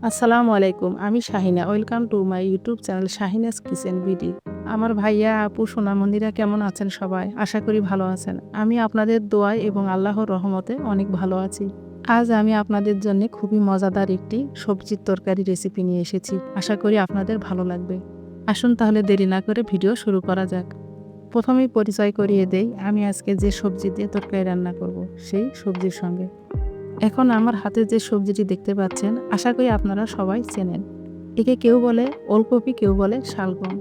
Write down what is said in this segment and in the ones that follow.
আসসালামু আলাইকুম। আমি Shahina. Welcome to my YouTube channel Shahina's kitchen BD. আমার ভাইয়া, আপু, সোনামণিরা কেমন আছেন সবাই? আশা করি ভালো আছেন। আমি আপনাদের দোয়ায় এবং আল্লাহর রহমতে অনেক ভালো আছি। আজ আমি আপনাদের জন্য খুবই মজাদার একটি সবজির তরকারি রেসিপি নিয়ে এসেছি। আশা করি আপনাদের ভালো লাগবে। আসুন তাহলে দেরি না করে ভিডিও শুরু করা যাক। প্রথমেই পরিচয় করিয়ে দেই, আমি আজকে যে সবজি দিয়ে তরকারি রান্না করব সেই সবজির সঙ্গে। এখন আমার হাতে যে সবজিটি দেখতে পাচ্ছেন, আশা করি আপনারা সবাই চেনেন। একে কেউ বলে ওলকপি, কেউ বলে শালগম।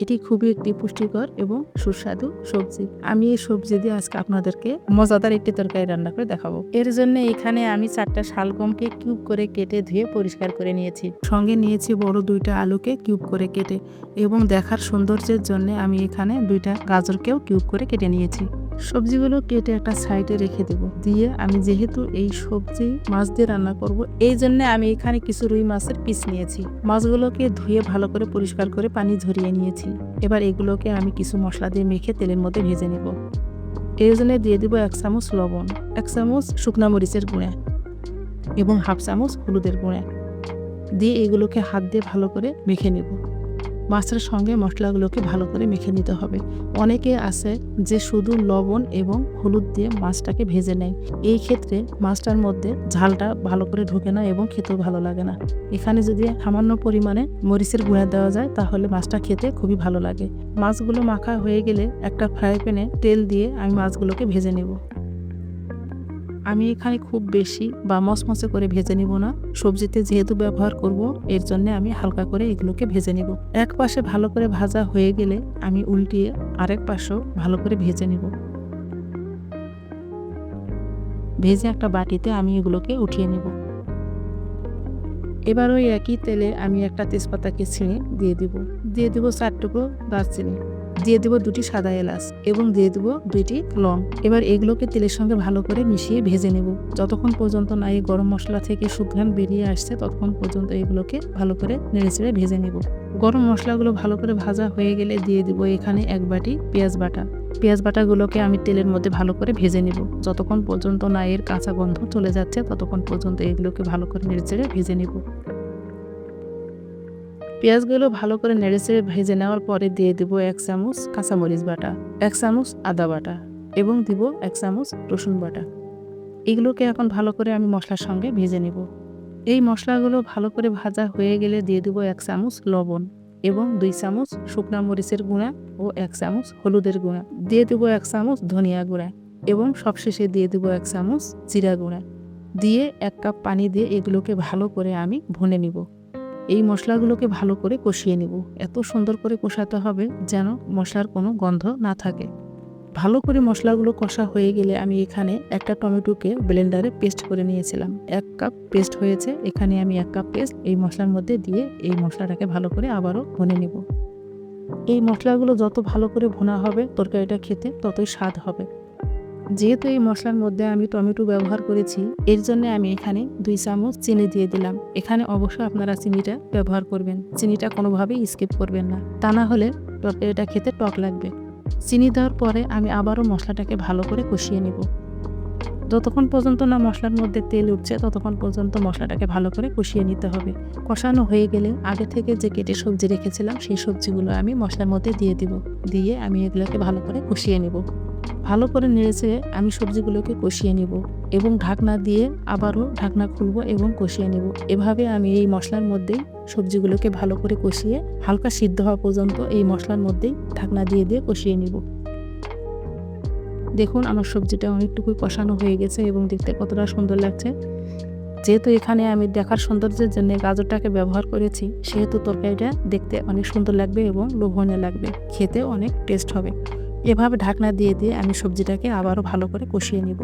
এটি খুবই একটি পুষ্টিকর এবং সুস্বাদু সবজি। আমি এই সবজি দিয়ে আজকে আপনাদেরকে মজাদার একটি তরকারি রান্না করে দেখাবো। এর জন্য এখানে আমি 4টা শালগমকে কিউব করে কেটে ধুয়ে পরিষ্কার করে নিয়েছি। সঙ্গে নিয়েছি বড় 2টা আলুকে কিউব করে কেটে, এবং দেখার সৌন্দর্যের জন্য আমি এখানে 2টা গাজরকেও কিউব করে কেটে নিয়েছি। সবজিগুলো কেটে একটা সাইডে রেখে দেব। দিয়ে আমি যেহেতু এই সবজি মাছ দিয়ে রান্না করব, এই জন্য আমি এখানে কিছু রুই মাছের পিস নিয়েছি। মাছগুলোকে ধুয়ে ভালো করে পরিষ্কার করে পানি ঝরিয়ে নিয়েছি। এবার এগুলোকে আমি কিছু মশলা দিয়ে মেখে তেলের মধ্যে ভেজে নেব। এর জন্য দিয়ে দিব 1 চামচ লবণ, 1 চামচ শুকনা মরিচের গুঁড়া এবং 1/2 চামচ হলুদের গুঁড়া দিয়ে এগুলোকে হাত দিয়ে ভালো করে মেখে নেব। মাছের সঙ্গে মশলাগুলোকে ভালো করে মেখে নিতে হবে। অনেকে আছে যে শুধু লবণ এবং হলুদ দিয়ে মাছটাকে ভেজে নেয়। এই ক্ষেত্রে মাছটার মধ্যে ঝালটা ভালো করে ঢোকে না এবং খেতেও ভালো লাগে না। এখানে যদি সামান্য পরিমাণে মরিচের গুঁড়া দেওয়া যায় তাহলে মাছটা খেতে খুবই ভালো লাগে। মাছগুলো মাখা হয়ে গেলে একটা ফ্রাই প্যানে তেল দিয়ে আমি মাছগুলোকে ভেজে নেব। আমি এখানে খুব বেশি বা মচমচে করে ভেজে নিব না। সবজিতে যেহেতু ব্যবহার করব, এর জন্য আমি হালকা করে এগুলোকে ভেজে নিব। এক পাশে ভালো করে ভাজা হয়ে গেলে আমি উল্টিয়ে আরেক পাশেও ভালো করে ভেজে নিব। ভেজে একটা বাটিতে আমি এগুলোকে উঠিয়ে নিব। এবার ওই একই তেলে আমি একটা তেজপাতাকে ছিঁড়ে দিয়ে দিব 4 টুকরো দারচিনি, দিয়ে দিব 2টি সাদা এলাচ এবং দিয়ে দিব 2টি লং। এবার এগুলোকে তেলের সঙ্গে ভালো করে মিশিয়ে ভেজে নেব। যতক্ষণ পর্যন্ত না এই গরম মশলা থেকে সুঘ্রাণ বেরিয়ে আসছে ততক্ষণ পর্যন্ত এগুলোকে ভালো করে নেড়েচেড়ে ভেজে নেব। গরম মশলাগুলো ভালো করে ভাজা হয়ে গেলে দিয়ে দিব এখানে 1 বাটি পেঁয়াজ বাটা। পেঁয়াজ বাটাগুলোকে আমি তেলের মধ্যে ভালো করে ভেজে নেব। যতক্ষণ পর্যন্ত না এর কাঁচা গন্ধ চলে যাচ্ছে ততক্ষণ পর্যন্ত এগুলোকে ভালো করে নেড়েচেড়ে ভেজে নেব। পেঁয়াজগুলো ভালো করে নেড়েচেড়ে ভেজে নেওয়ার পরে দিয়ে দিব 1 চামচ কাঁচামরিচ বাটা, 1 চামচ আদা বাটা এবং দিব 1 চামচ রসুন বাটা। এগুলোকে এখন ভালো করে আমি মশলার সঙ্গে ভেজে নেব। এই মশলাগুলো ভালো করে ভাজা হয়ে গেলে দিয়ে দিব 1 চামচ লবণ এবং 2 চামচ শুকনা মরিচের গুঁড়া ও 1 চামচ হলুদের গুঁড়া। দিয়ে দিব 1 চামচ ধনিয়া গুঁড়া এবং সবশেষে দিয়ে দিব 1 চামচ জিরা গুঁড়া। দিয়ে 1 কাপ পানি দিয়ে এগুলোকে ভালো করে আমি ভুনে নিব। এই মশলাগুলোকে ভালো করে কষিয়ে নেব। এত সুন্দর করে কষাতে হবে যেন মশলার কোনো গন্ধ না থাকে। ভালো করে মশলাগুলো কষা হয়ে গেলে আমি এখানে একটা টমেটোকে ব্লেন্ডারে পেস্ট করে নিয়েছিলাম। 1 কাপ পেস্ট হয়েছে। এখানে আমি 1 কাপ পেস্ট এই মশলার মধ্যে দিয়ে এই মশলাটাকে ভালো করে আবারও ভুনে নেব। এই মশলাগুলো যত ভালো করে ভুনা হবে তরকারিটা খেতে ততই স্বাদ হবে। যেহেতু এই মশলার মধ্যে আমি টমেটো ব্যবহার করেছি, এর জন্য আমি এখানে 2 চামচ চিনি দিয়ে দিলাম। এখানে অবশ্যই আপনারা চিনিটা ব্যবহার করবেন। চিনিটা কোনোভাবেই স্কিপ করবেন না, তা না হলে তরকারিটা খেতে টক লাগবে। চিনি দেওয়ার পরে আমি আবারও মশলাটাকে ভালো করে কষিয়ে নেব। যতক্ষণ পর্যন্ত না মশলার মধ্যে তেল উঠছে ততক্ষণ পর্যন্ত মশলাটাকে ভালো করে কষিয়ে নিতে হবে। কষানো হয়ে গেলে আগে থেকে যে কেটে সবজি রেখেছিলাম সেই সবজিগুলো আমি মশলার মধ্যে দিয়ে দিব। দিয়ে আমি এগুলোকে ভালো করে কষিয়ে নেব। ভালো করে নেড়েচেড়ে আমি সবজিগুলোকে কষিয়ে নেব এবং ঢাকনা দিয়ে আবারও ঢাকনা খুলব এবং কষিয়ে নেব। এভাবে আমি এই মশলার মধ্যেই সবজিগুলোকে ভালো করে কষিয়ে হালকা সিদ্ধ হওয়া পর্যন্ত এই মশলার মধ্যেই ঢাকনা দিয়ে দিয়ে কষিয়ে নেব। দেখুন আমার সবজিটা অনেকটুকুই কষানো হয়ে গেছে এবং দেখতে কতটা সুন্দর লাগছে। যেহেতু এখানে আমি দেখার সৌন্দর্যের জন্য গাজরটাকে ব্যবহার করেছি, সেহেতু তরকারিটা দেখতে অনেক সুন্দর লাগবে এবং লোভনীয় লাগবে, খেতে অনেক টেস্ট হবে। এভাবে ঢাকনা দিয়ে দিয়ে আমি সবজিটাকে আবারও ভালো করে কষিয়ে নেব।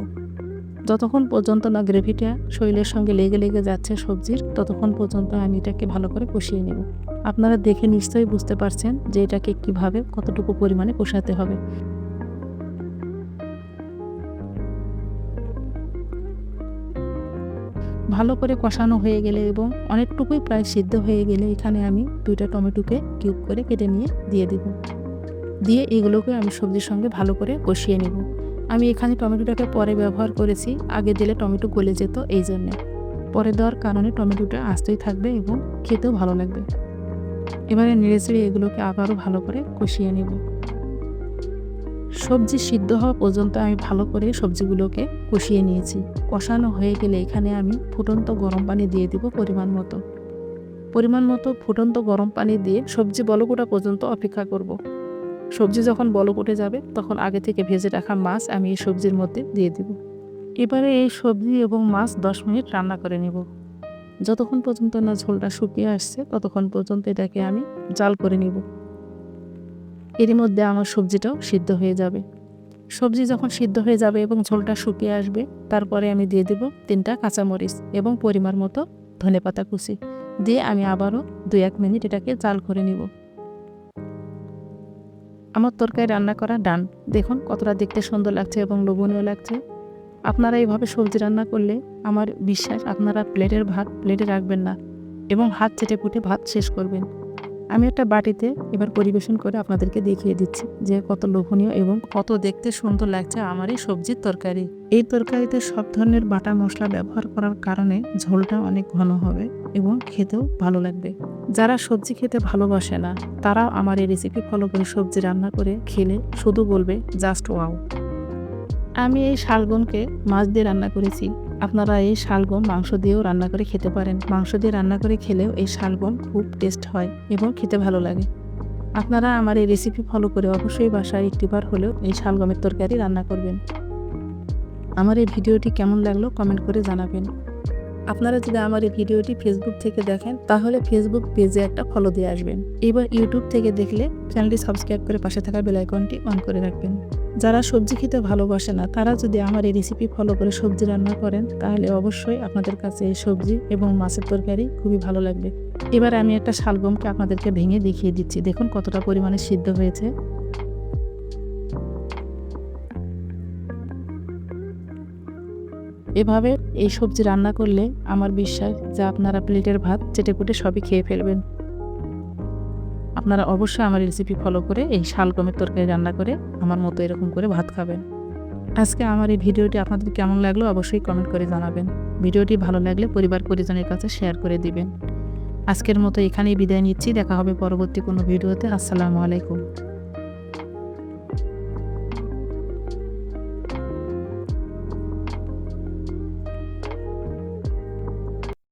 যতক্ষণ পর্যন্ত না গ্রেভিটা শরীরের সঙ্গে লেগে লেগে যাচ্ছে সবজির, ততক্ষণ পর্যন্ত আমি এটাকে ভালো করে কষিয়ে নেব। আপনারা দেখে নিশ্চয়ই বুঝতে পারছেন যে এটাকে কিভাবে কতটুকু পরিমাণে কষাতে হবে। ভালো করে কষানো হয়ে গেলে এবং অনেকটুকুই প্রায় সিদ্ধ হয়ে গেলে এখানে আমি 2টা টমেটোকে কিউব করে কেটে নিয়ে দিয়ে দেব। দিয়ে এগুলোকে আমি সবজির সঙ্গে ভালো করে কষিয়ে নেব। আমি এখানে টমেটোটাকে পরে ব্যবহার করেছি, আগে দিলে টমেটো গলে যেত এই জন্যে। পরে দেওয়ার কারণে টমেটোটা আস্তেই থাকবে এবং খেতেও ভালো লাগবে। এবারে নেড়েচেড়ে এগুলোকে আবারও ভালো করে কষিয়ে নেব। সবজি সিদ্ধ হওয়া পর্যন্ত আমি ভালো করে সবজিগুলোকে কষিয়ে নিয়েছি। কষানো হয়ে গেলে এখানে আমি ফুটন্ত গরম পানি দিয়ে দিব পরিমাণ মতো ফুটন্ত গরম পানি দিয়ে সবজি বলক ওঠা পর্যন্ত অপেক্ষা করব। সবজি যখন বলক উঠে যাবে তখন আগে থেকে ভেজে রাখা মাছ আমি এই সবজির মধ্যে দিয়ে দিব। এবারে এই সবজি এবং মাছ 10 মিনিট রান্না করে নেব। যতক্ষণ পর্যন্ত না ঝোলটা শুকিয়ে আসছে ততক্ষণ পর্যন্ত এটাকে আমি জাল করে নিব। এরই মধ্যে আমার সবজিটাও সিদ্ধ হয়ে যাবে। সবজি যখন সিদ্ধ হয়ে যাবে এবং ঝোলটা শুকিয়ে আসবে তারপরে আমি দিয়ে দেব 3টা কাঁচামরিচ এবং পরিমাণ মতো ধনেপাতা কুচি দিয়ে আমি আবারও 2-1 মিনিট এটাকে জাল করে নিব। আমার তরকারি রান্না করা ডান। দেখুন কতটা দেখতে সুন্দর লাগছে এবং লোভনীয় লাগছে। আপনারা এইভাবে সবজি রান্না করলে আমার বিশ্বাস আপনারা প্লেটের ভাত প্লেটে রাখবেন না এবং হাত চেটেপুটে ভাত শেষ করবেন। আমি একটা বাটিতে এবার পরিবেশন করে আপনাদেরকে দেখিয়ে দিচ্ছি যে কত লোভনীয় এবং কত দেখতে সুন্দর লাগছে আমার এই সবজির তরকারি। এই তরকারিতে সব ধরনের বাটা মশলা ব্যবহার করার কারণে ঝোলটা অনেক ঘন হবে এবং খেতেও ভালো লাগবে। যারা সবজি খেতে ভালোবাসে না তারাও আমার এই রেসিপি ফলো করে সবজি রান্না করে খেলে শুধু বলবে জাস্ট ওয়াও। আমি এই শালগমকে মাছ দিয়ে রান্না করেছি। আপনারা এই শালগম মাংস দিয়েও রান্না করে খেতে পারেন। মাংস দিয়ে রান্না করে খেলেও এই শালগম খুব টেস্ট হয় এবং খেতে ভালো লাগে। আপনারা আমার এই রেসিপি ফলো করে অবশ্যই বাসায় একটিবার হলেও এই শালগমের তরকারি রান্না করবেন। আমার এই ভিডিওটি কেমন লাগলো কমেন্ট করে জানাবেন। আপনারা যদি আমার এই ভিডিওটি ফেসবুক থেকে দেখেন তাহলে ফেসবুক পেজে একটা ফলো দিয়ে আসবেন। এবার ইউটিউব থেকে দেখলে চ্যানেলটি সাবস্ক্রাইব করে পাশে থাকা বেল আইকনটি অন করে রাখবেন। যারা সবজি খেতে ভালোবাসে না তারা যদি আমার এই রেসিপি ফলো করে সবজি রান্না করেন তাহলে অবশ্যই আপনাদের কাছে এই সবজি এবং মাছের তরকারি খুবই ভালো লাগবে। এবার আমি একটা শালগমকে আপনাদেরকে ভেঙে দেখিয়ে দিচ্ছি। দেখুন কতটা পরিমাণে সিদ্ধ হয়েছে। এভাবে এই সবজি রান্না করলে আমার বিশ্বাস যে আপনারা প্লেটের ভাত চেটেপুটে সবই খেয়ে ফেলবেন। আপনারা অবশ্যই আমার রেসিপি ফলো করে এই শালগমের তরকারি রান্না করে আমার মতো এরকম করে ভাত খাবেন। আজকে আমার এই ভিডিওটি আপনাদের কেমন লাগলো অবশ্যই কমেন্ট করে জানাবেন। ভিডিওটি ভালো লাগলে পরিবার পরিজনের কাছে শেয়ার করে দিবেন। আজকের মতো এখানেই বিদায় নিচ্ছি। দেখা হবে পরবর্তী কোনো ভিডিওতে। আসসালামু আলাইকুম।